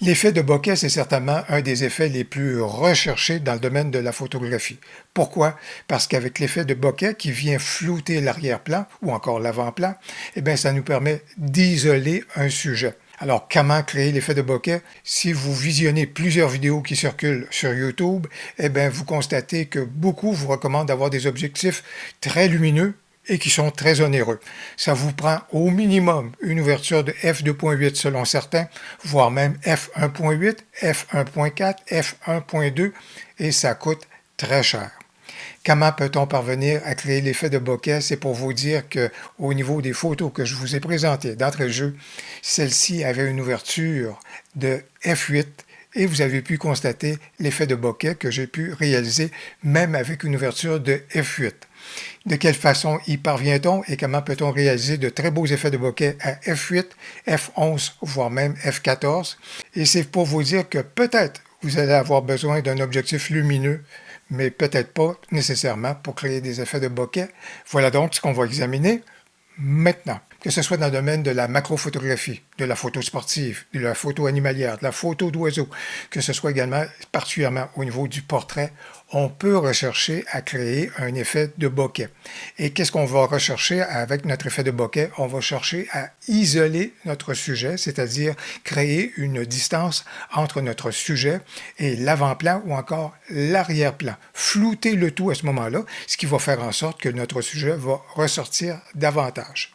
L'effet de bokeh, c'est certainement un des effets les plus recherchés dans le domaine de la photographie. Pourquoi? Parce qu'avec l'effet de bokeh qui vient flouter l'arrière-plan ou encore l'avant-plan, eh bien, ça nous permet d'isoler un sujet. Alors, comment créer l'effet de bokeh? Si vous visionnez plusieurs vidéos qui circulent sur YouTube, eh bien, vous constatez que beaucoup vous recommandent d'avoir des objectifs très lumineux et qui sont très onéreux. Ça vous prend au minimum une ouverture de f2.8 selon certains, voire même f1.8, f1.4, f1.2, et ça coûte très cher. Comment peut-on parvenir à créer l'effet de bokeh? C'est pour vous dire que au niveau des photos que je vous ai présentées d'entrée de jeu, celle-ci avait une ouverture de f8 et vous avez pu constater l'effet de bokeh que j'ai pu réaliser même avec une ouverture de f8. De quelle façon y parvient-on et comment peut-on réaliser de très beaux effets de bokeh à f8, f11, voire même f14? Et c'est pour vous dire que peut-être vous allez avoir besoin d'un objectif lumineux, mais peut-être pas nécessairement pour créer des effets de bokeh. Voilà donc ce qu'on va examiner maintenant. Que ce soit dans le domaine de la macrophotographie, de la photo sportive, de la photo animalière, de la photo d'oiseaux, que ce soit également particulièrement au niveau du portrait, on peut rechercher à créer un effet de bokeh. Et qu'est-ce qu'on va rechercher avec notre effet de bokeh? On va chercher à isoler notre sujet, c'est-à-dire créer une distance entre notre sujet et l'avant-plan ou encore l'arrière-plan. Flouter le tout à ce moment-là, ce qui va faire en sorte que notre sujet va ressortir davantage.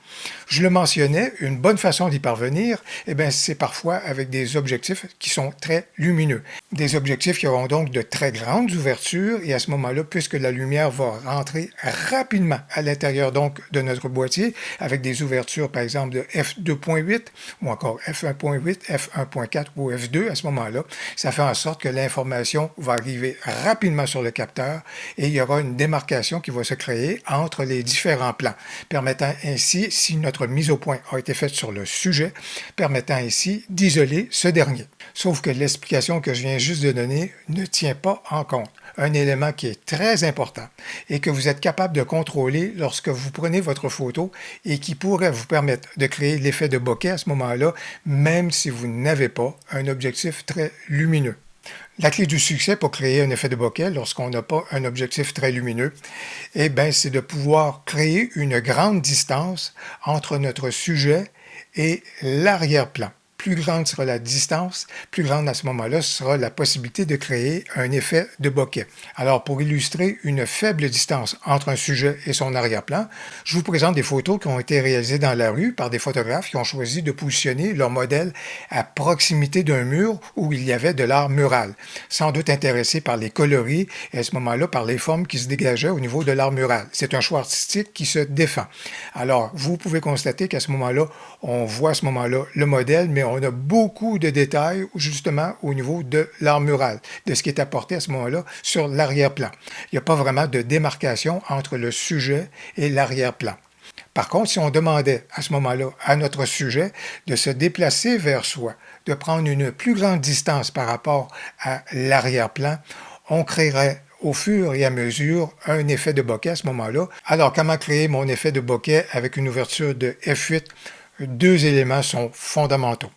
Je le mentionnais, une bonne façon d'y parvenir, c'est parfois avec des objectifs qui sont très lumineux. Des objectifs qui auront donc de très grandes ouvertures et à ce moment-là, puisque la lumière va rentrer rapidement à l'intérieur donc de notre boîtier avec des ouvertures par exemple de f2.8 ou encore f1.8, f1.4 ou f2 à ce moment-là, ça fait en sorte que l'information va arriver rapidement sur le capteur et il y aura une démarcation qui va se créer entre les différents plans, permettant ainsi, si notre mise au point a été faite sur le sujet, permettant ainsi d'isoler ce dernier. Sauf que l'explication que je viens juste de donner ne tient pas en compte un élément qui est très important et que vous êtes capable de contrôler lorsque vous prenez votre photo et qui pourrait vous permettre de créer l'effet de bokeh à ce moment-là, même si vous n'avez pas un objectif très lumineux. La clé du succès pour créer un effet de bokeh lorsqu'on n'a pas un objectif très lumineux, c'est de pouvoir créer une grande distance entre notre sujet et l'arrière-plan. Plus grande sera la distance, plus grande à ce moment-là sera la possibilité de créer un effet de bokeh. Alors, pour illustrer une faible distance entre un sujet et son arrière-plan, je vous présente des photos qui ont été réalisées dans la rue par des photographes qui ont choisi de positionner leur modèle à proximité d'un mur où il y avait de l'art mural, sans doute intéressés par les coloris et à ce moment-là par les formes qui se dégageaient au niveau de l'art mural. C'est un choix artistique qui se défend. Alors, vous pouvez constater qu'à ce moment-là, on voit à ce moment-là le modèle, mais on a beaucoup de détails justement au niveau de l'art mural, de ce qui est apporté à ce moment-là sur l'arrière-plan. Il n'y a pas vraiment de démarcation entre le sujet et l'arrière-plan. Par contre, si on demandait à ce moment-là à notre sujet de se déplacer vers soi, de prendre une plus grande distance par rapport à l'arrière-plan, on créerait au fur et à mesure un effet de bokeh à ce moment-là. Alors, comment créer mon effet de bokeh avec une ouverture de f8? Deux éléments sont fondamentaux.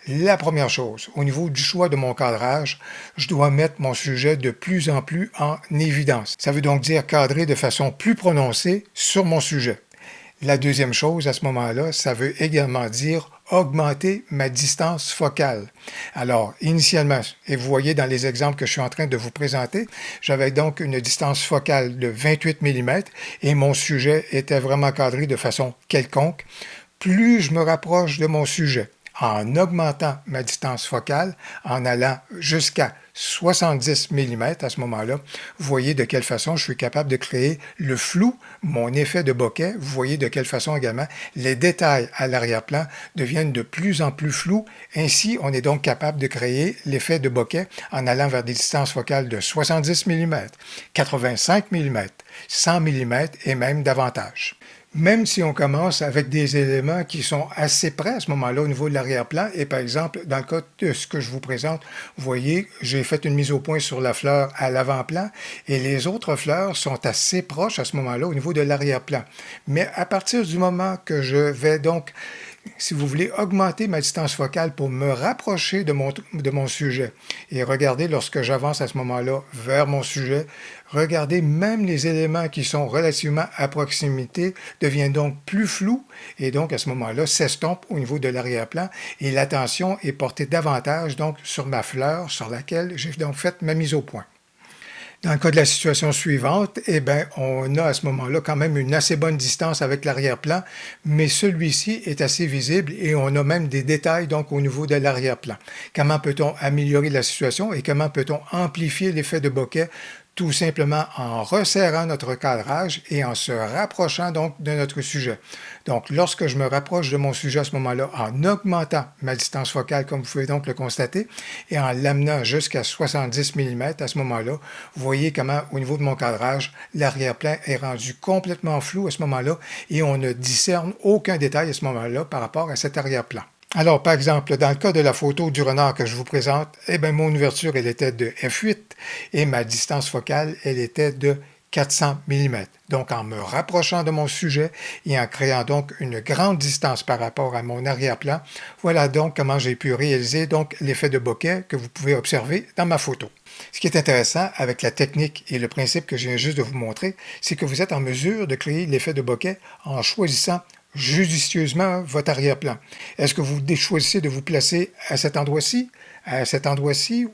La première chose, au niveau du choix de mon cadrage, je dois mettre mon sujet de plus en plus en évidence. Ça veut donc dire cadrer de façon plus prononcée sur mon sujet. La deuxième chose à ce moment-là, ça veut également dire augmenter ma distance focale. Alors, initialement, et vous voyez dans les exemples que je suis en train de vous présenter, j'avais donc une distance focale de 28 mm et mon sujet était vraiment cadré de façon quelconque. Plus je me rapproche de mon sujet, en augmentant ma distance focale, en allant jusqu'à 70 mm à ce moment-là, vous voyez de quelle façon je suis capable de créer le flou, mon effet de bokeh. Vous voyez de quelle façon également les détails à l'arrière-plan deviennent de plus en plus flous. Ainsi, on est donc capable de créer l'effet de bokeh en allant vers des distances focales de 70 mm, 85 mm, 100 mm et même davantage. Même si on commence avec des éléments qui sont assez près à ce moment-là au niveau de l'arrière-plan, et par exemple, dans le cas de ce que je vous présente, vous voyez, j'ai fait une mise au point sur la fleur à l'avant-plan, et les autres fleurs sont assez proches à ce moment-là au niveau de l'arrière-plan. Mais à partir du moment que je vais donc si vous voulez augmenter ma distance focale pour me rapprocher de mon sujet. Et regardez, lorsque j'avance à ce moment-là vers mon sujet, regardez, même les éléments qui sont relativement à proximité deviennent donc plus flous et donc à ce moment-là s'estompent au niveau de l'arrière-plan et l'attention est portée davantage donc sur ma fleur sur laquelle j'ai donc fait ma mise au point. Dans le cas de la situation suivante, eh bien, on a à ce moment-là quand même une assez bonne distance avec l'arrière-plan, mais celui-ci est assez visible et on a même des détails donc au niveau de l'arrière-plan. Comment peut-on améliorer la situation et comment peut-on amplifier l'effet de bokeh? Tout simplement en resserrant notre cadrage et en se rapprochant donc de notre sujet. Donc, lorsque je me rapproche de mon sujet à ce moment-là, en augmentant ma distance focale, comme vous pouvez donc le constater, et en l'amenant jusqu'à 70 mm à ce moment-là, vous voyez comment, au niveau de mon cadrage, l'arrière-plan est rendu complètement flou à ce moment-là et on ne discerne aucun détail à ce moment-là par rapport à cet arrière-plan. Alors, par exemple, dans le cas de la photo du renard que je vous présente, eh bien, mon ouverture, elle était de f8 et ma distance focale, elle était de 400 mm. Donc, en me rapprochant de mon sujet et en créant donc une grande distance par rapport à mon arrière-plan, voilà donc comment j'ai pu réaliser donc l'effet de bokeh que vous pouvez observer dans ma photo. Ce qui est intéressant avec la technique et le principe que je viens juste de vous montrer, c'est que vous êtes en mesure de créer l'effet de bokeh en choisissant judicieusement votre arrière-plan. Est-ce que vous choisissez de vous placer à cet endroit-ci,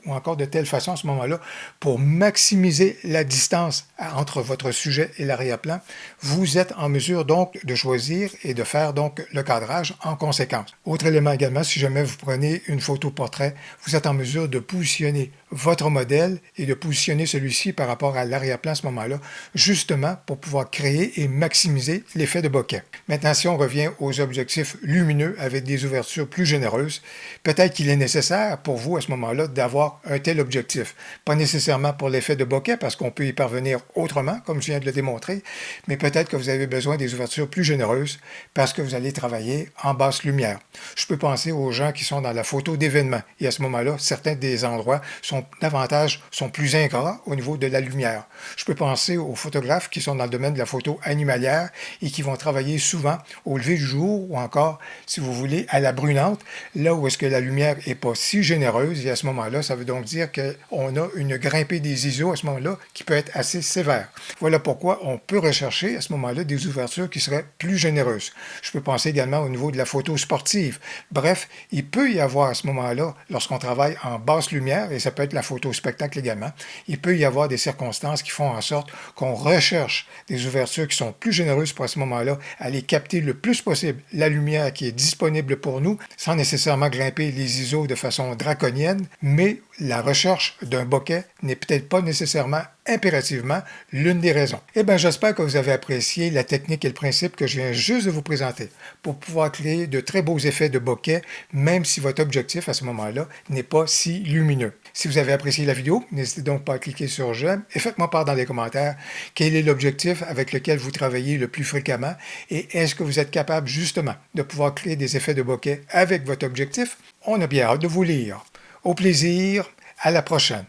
ou encore de telle façon à ce moment-là, pour maximiser la distance entre votre sujet et l'arrière-plan? Vous êtes en mesure donc de choisir et de faire donc le cadrage en conséquence. Autre élément également, si jamais vous prenez une photo portrait, vous êtes en mesure de positionner votre modèle et de positionner celui-ci par rapport à l'arrière-plan à ce moment-là, justement pour pouvoir créer et maximiser l'effet de bokeh. Maintenant, si on revient aux objectifs lumineux avec des ouvertures plus généreuses, peut-être qu'il est nécessaire pour vous à ce moment-là d'avoir un tel objectif. Pas nécessairement pour l'effet de bokeh parce qu'on peut y parvenir autrement, comme je viens de le démontrer, mais peut-être que vous avez besoin des ouvertures plus généreuses parce que vous allez travailler en basse lumière. Je peux penser aux gens qui sont dans la photo d'événements et à ce moment-là, certains des endroits sont plus ingrats au niveau de la lumière. Je peux penser aux photographes qui sont dans le domaine de la photo animalière et qui vont travailler souvent au lever du jour ou encore, si vous voulez, à la brunante, là où est-ce que la lumière n'est pas si généreuse et à ce moment-là, ça veut donc dire qu'on a une grimpée des ISO à ce moment-là qui peut être assez sévère. Voilà pourquoi on peut rechercher à ce moment-là des ouvertures qui seraient plus généreuses. Je peux penser également au niveau de la photo sportive. Bref, il peut y avoir à ce moment-là, lorsqu'on travaille en basse lumière, et ça peut être la photo spectacle également, il peut y avoir des circonstances qui font en sorte qu'on recherche des ouvertures qui sont plus généreuses pour à ce moment-là aller capter le plus possible la lumière qui est disponible pour nous sans nécessairement grimper les ISO de façon draconienne, mais la recherche d'un bokeh n'est peut-être pas nécessairement impérativement l'une des raisons. Eh bien, j'espère que vous avez apprécié la technique et le principe que je viens juste de vous présenter pour pouvoir créer de très beaux effets de bokeh, même si votre objectif à ce moment-là n'est pas si lumineux. Si vous avez apprécié la vidéo, n'hésitez donc pas à cliquer sur j'aime et faites-moi part dans les commentaires quel est l'objectif avec lequel vous travaillez le plus fréquemment et est-ce que vous êtes capable justement de pouvoir créer des effets de bokeh avec votre objectif? On a bien hâte de vous lire. Au plaisir, à la prochaine.